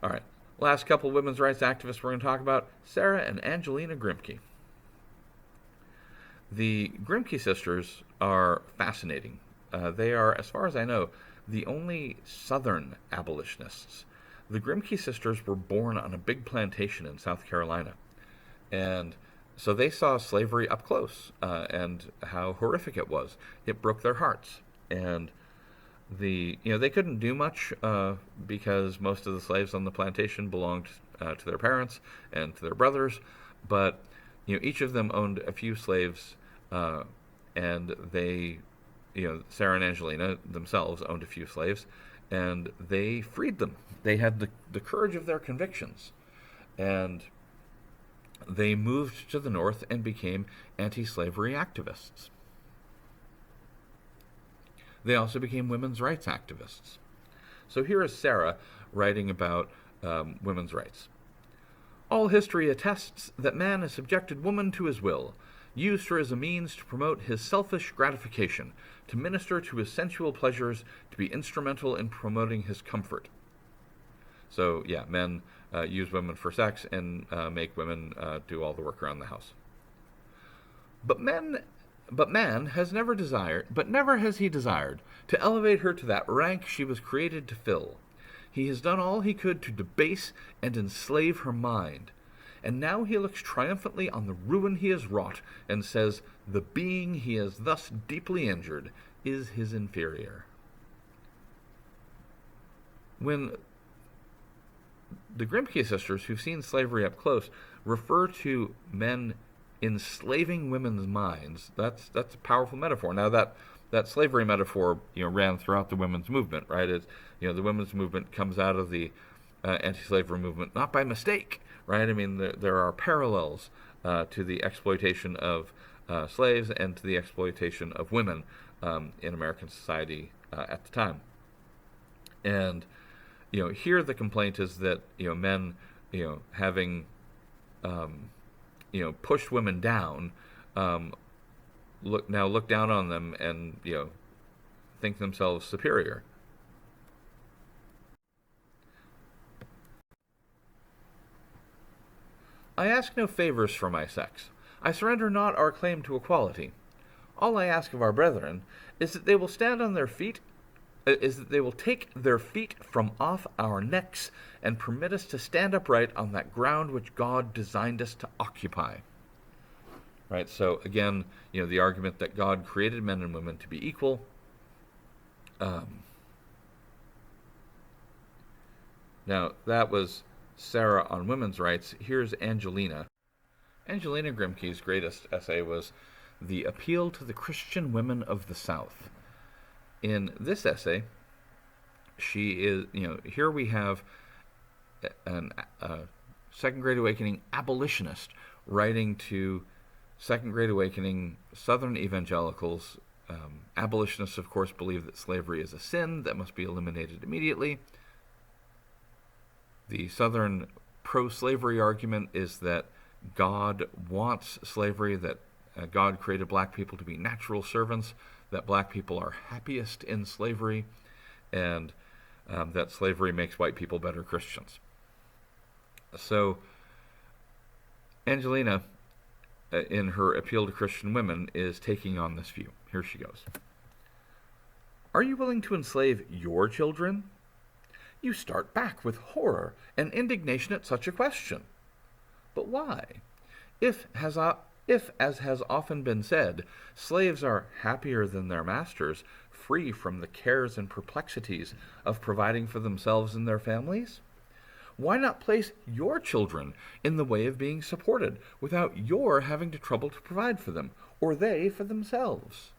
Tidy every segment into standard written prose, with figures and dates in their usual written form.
All right. Last couple women's rights activists we're going to talk about, Sarah and Angelina Grimke. The Grimke sisters are fascinating. They are, as far as I know, the only Southern abolitionists. The Grimke sisters were born on a big plantation in South Carolina. And so they saw slavery up close and how horrific it was. It broke their hearts. And they couldn't do much because most of the slaves on the plantation belonged to their parents and to their brothers, but each of them owned a few slaves, and they, Sarah and Angelina themselves owned a few slaves, and they freed them. They had the courage of their convictions, and they moved to the North and became anti-slavery activists. They also became women's rights activists. So here is Sarah writing about women's rights. All history attests that man has subjected woman to his will, used her as a means to promote his selfish gratification, to minister to his sensual pleasures, to be instrumental in promoting his comfort. So, yeah, men use women for sex and make women do all the work around the house. But man has never has he desired to elevate her to that rank she was created to fill. He has done all he could to debase and enslave her mind, and now he looks triumphantly on the ruin he has wrought, and says the being he has thus deeply injured is his inferior. When the Grimke sisters, who've seen slavery up close, refer to men enslaving women's minds, that's a powerful metaphor. Now that slavery metaphor ran throughout the women's movement, right? The women's movement comes out of the anti-slavery movement not by mistake, right? I mean, there are parallels to the exploitation of slaves and to the exploitation of women in American society at the time. And here the complaint is that men having pushed women down, look down on them and think themselves superior. I ask no favors for my sex. I surrender not our claim to equality. All I ask of our brethren is that they will stand on their feet, is that they will take their feet from off our necks and permit us to stand upright on that ground which God designed us to occupy. Right, so again, the argument that God created men and women to be equal. Now, that was Sarah on women's rights. Here's Angelina. Angelina Grimke's greatest essay was The Appeal to the Christian Women of the South. In this essay, she is, here we have a Second Great Awakening abolitionist writing to Second Great Awakening Southern evangelicals. Abolitionists, of course, believe that slavery is a sin that must be eliminated immediately. The Southern pro-slavery argument is that God wants slavery, that God created black people to be natural servants, that black people are happiest in slavery, and that slavery makes white people better Christians. So Angelina, in her Appeal to Christian Women, is taking on this view. Here she goes. Are you willing to enslave your children? You start back with horror and indignation at such a question. But why? If, as has often been said, slaves are happier than their masters, free from the cares and perplexities of providing for themselves and their families, why not place your children in the way of being supported without your having to trouble to provide for them, or they for themselves?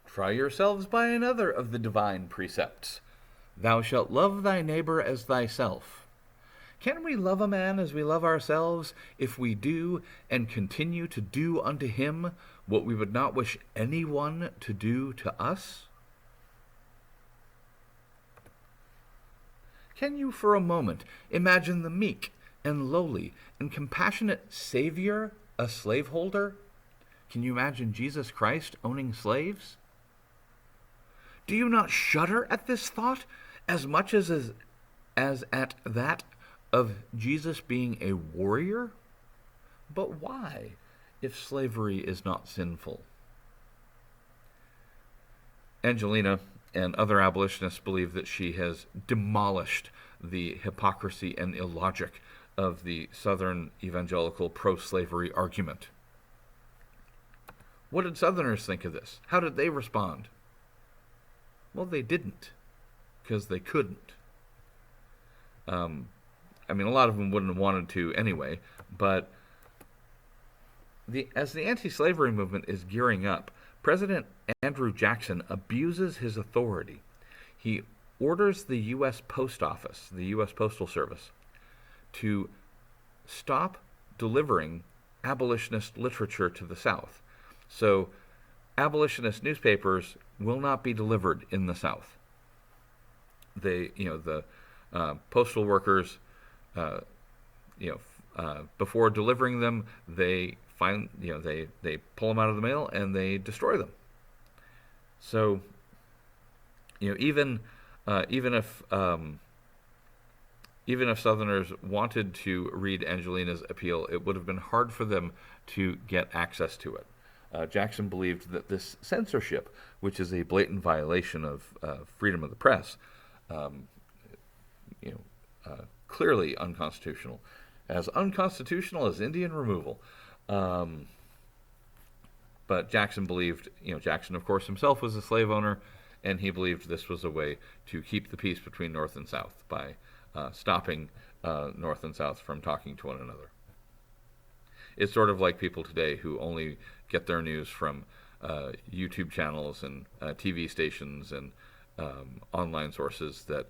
Try yourselves by another of the divine precepts. Thou shalt love thy neighbor as thyself. Can we love a man as we love ourselves if we do and continue to do unto him what we would not wish anyone to do to us? Can you for a moment imagine the meek and lowly and compassionate Savior a slaveholder? Can you imagine Jesus Christ owning slaves? Do you not shudder at this thought as much as as at that of Jesus being a warrior? But why, if slavery is not sinful? Angelina and other abolitionists believe that she has demolished the hypocrisy and illogic of the Southern evangelical pro-slavery argument. What did Southerners think of this? How did they respond? Well, they didn't, because they couldn't. I mean, a lot of them wouldn't have wanted to anyway, but as the anti-slavery movement is gearing up, President Andrew Jackson abuses his authority. He orders the U.S. Post Office, the U.S. Postal Service, to stop delivering abolitionist literature to the South. So abolitionist newspapers will not be delivered in the South. The postal workers, before delivering them, they they pull them out of the mail and they destroy them. So, even if Southerners wanted to read Angelina's appeal, it would have been hard for them to get access to it. Jackson believed that this censorship, which is a blatant violation of freedom of the press, clearly unconstitutional, as unconstitutional as Indian removal. But Jackson believed, Jackson, of course, himself was a slave owner, and he believed this was a way to keep the peace between North and South by stopping North and South from talking to one another. It's sort of like people today who only get their news from YouTube channels and TV stations and online sources that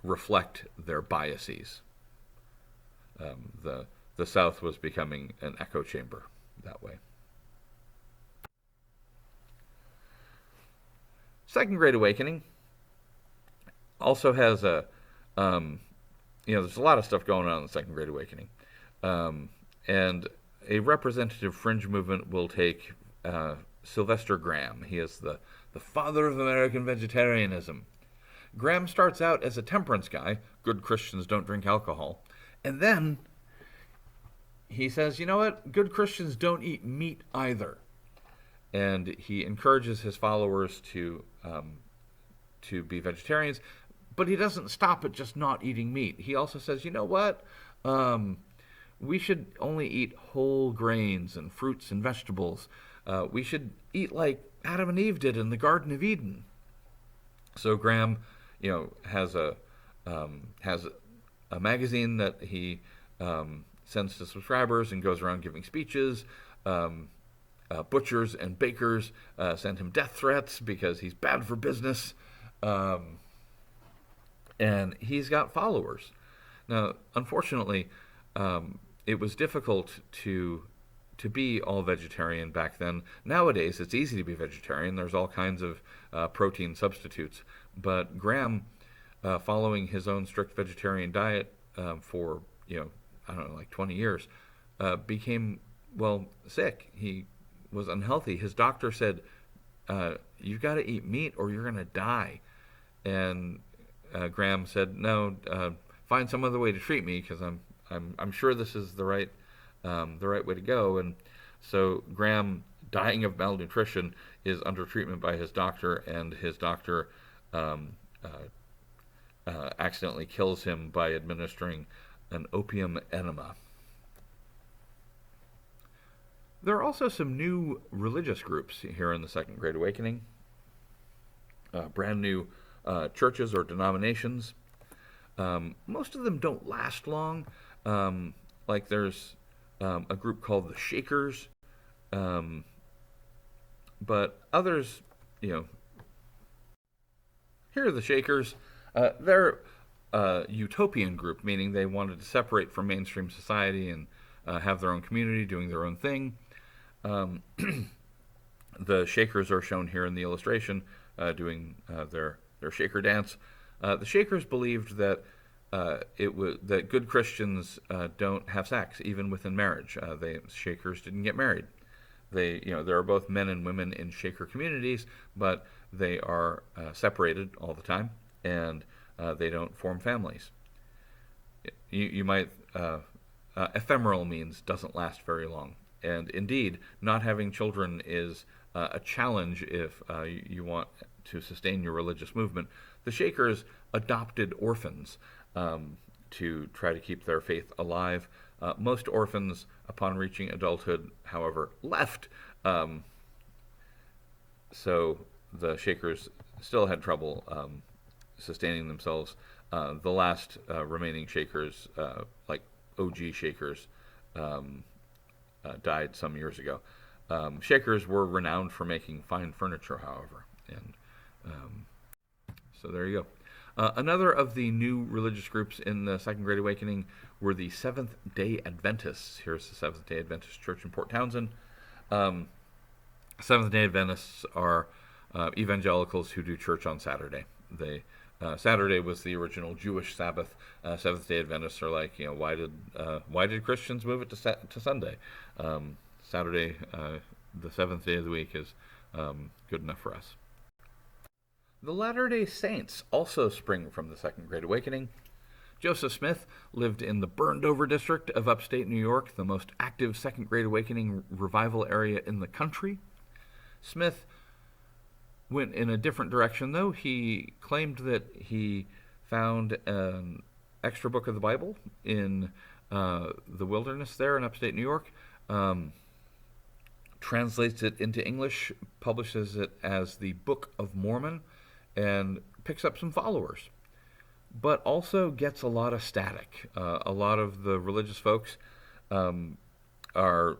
reflect their biases. The South was becoming an echo chamber that way. Second Great Awakening also has there's a lot of stuff going on in the Second Great Awakening. And a representative fringe movement will take Sylvester Graham. He is the father of American vegetarianism. Graham starts out as a temperance guy. Good Christians don't drink alcohol. And then he says, you know what? Good Christians don't eat meat either. And he encourages his followers to be vegetarians, but he doesn't stop at just not eating meat. He also says, you know what? We should only eat whole grains and fruits and vegetables. We should eat like Adam and Eve did in the Garden of Eden. So Graham, has a magazine that he sends to subscribers and goes around giving speeches. Butchers and bakers send him death threats because he's bad for business. And he's got followers. Now, unfortunately, it was difficult to be all vegetarian back then. Nowadays, it's easy to be vegetarian. There's all kinds of protein substitutes. But Graham, following his own strict vegetarian diet for, 20 years, became, sick. He was unhealthy. His doctor said, you've got to eat meat or you're going to die. And Graham said, no, find some other way to treat me because I'm sure this is the right way to go. And so Graham, dying of malnutrition, is under treatment by his doctor, and his doctor accidentally kills him by administering an opium enema. There are also some new religious groups here in the Second Great Awakening. Brand new churches or denominations. Most of them don't last long. Like there's a group called the Shakers. But others, here are the Shakers. They're a utopian group, meaning they wanted to separate from mainstream society and have their own community, doing their own thing. The Shakers are shown here in the illustration, doing their Shaker dance. The Shakers believed that that good Christians don't have sex, even within marriage. Shakers didn't get married. There are both men and women in Shaker communities, but they are separated all the time, and They don't form families. You might ephemeral means doesn't last very long, and indeed, not having children is a challenge if you want to sustain your religious movement. The Shakers adopted orphans to try to keep their faith alive. Most orphans, upon reaching adulthood, however, left. So the Shakers still had trouble sustaining themselves. The last remaining Shakers, like OG Shakers, died some years ago. Shakers were renowned for making fine furniture, however, and so there you go. Another of the new religious groups in the Second Great Awakening were the Seventh-day Adventists. Here's the Seventh-day Adventist Church in Port Townsend. Seventh-day Adventists are evangelicals who do church on Saturday. Saturday was the original Jewish Sabbath. Seventh-day Adventists are like, why did Christians move it to Sunday? Saturday, the seventh day of the week, is good enough for us. The Latter-day Saints also spring from the Second Great Awakening. Joseph Smith lived in the burned-over district of upstate New York, the most active Second Great Awakening revival area in the country. Smith went in a different direction, though. He claimed that he found an extra book of the Bible in the wilderness there in upstate New York, translates it into English, publishes it as the Book of Mormon, and picks up some followers, but also gets a lot of static. A lot of the religious folks are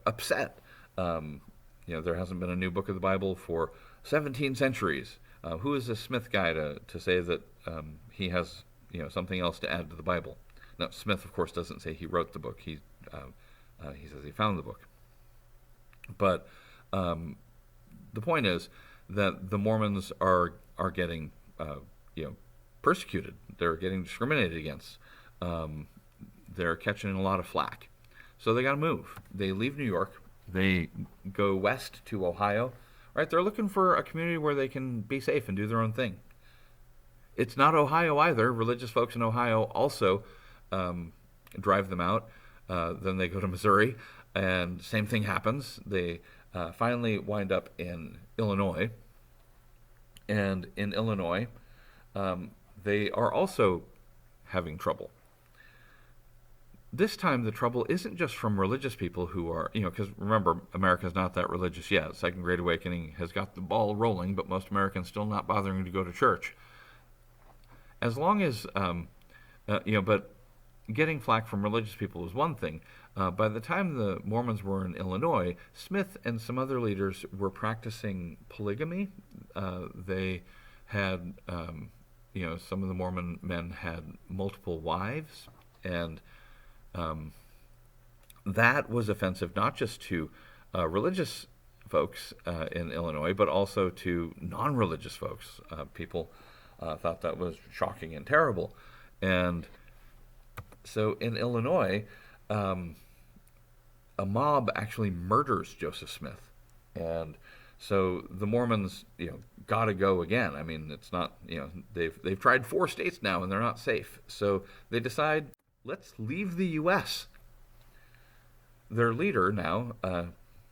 upset. There hasn't been a new book of the Bible for 17 centuries. Who is this Smith guy to say that he has something else to add to the Bible? Now, Smith, of course, doesn't say he wrote the book. He says he found the book. But the point is that the Mormons are getting persecuted. They're getting discriminated against. They're catching a lot of flack. So they got to move. They leave New York. They go west to Ohio. Right? They're looking for a community where they can be safe and do their own thing. It's not Ohio either. Religious folks in Ohio also drive them out. Then they go to Missouri, and same thing happens. They finally wind up in Illinois. And in Illinois, they are also having trouble. This time, the trouble isn't just from religious people who are, because remember, America's not that religious yet. Second Great Awakening has got the ball rolling, but most Americans still not bothering to go to church. As long as, but getting flack from religious people is one thing. By the time the Mormons were in Illinois, Smith and some other leaders were practicing polygamy. They had, some of the Mormon men had multiple wives, and that was offensive not just to religious folks in Illinois, but also to non-religious folks. People thought that was shocking and terrible. And so in Illinois, a mob actually murders Joseph Smith. And so the Mormons, got to go again. I mean, it's not, they've tried 4 states now and they're not safe. So they decide, let's leave the U.S. Their leader now,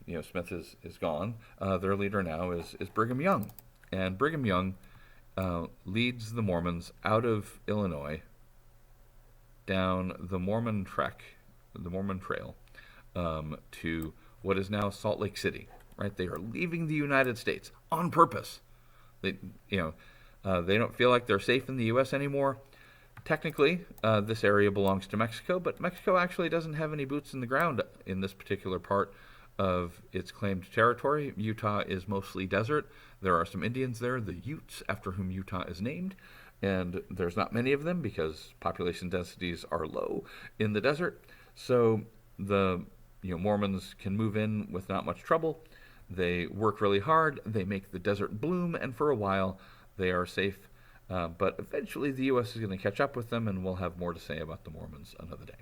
Smith is gone. Their leader now is Brigham Young. And Brigham Young leads the Mormons out of Illinois down the Mormon Trail, to what is now Salt Lake City. Right, they are leaving the United States on purpose. They don't feel like they're safe in the U.S. anymore. Technically, this area belongs to Mexico, but Mexico actually doesn't have any boots in the ground in this particular part of its claimed territory. Utah is mostly desert. There are some Indians there, the Utes, after whom Utah is named, and there's not many of them because population densities are low in the desert. So the Mormons can move in with not much trouble. They work really hard. They make the desert bloom, and for a while they are safe. But eventually the U.S. is going to catch up with them, and we'll have more to say about the Mormons another day.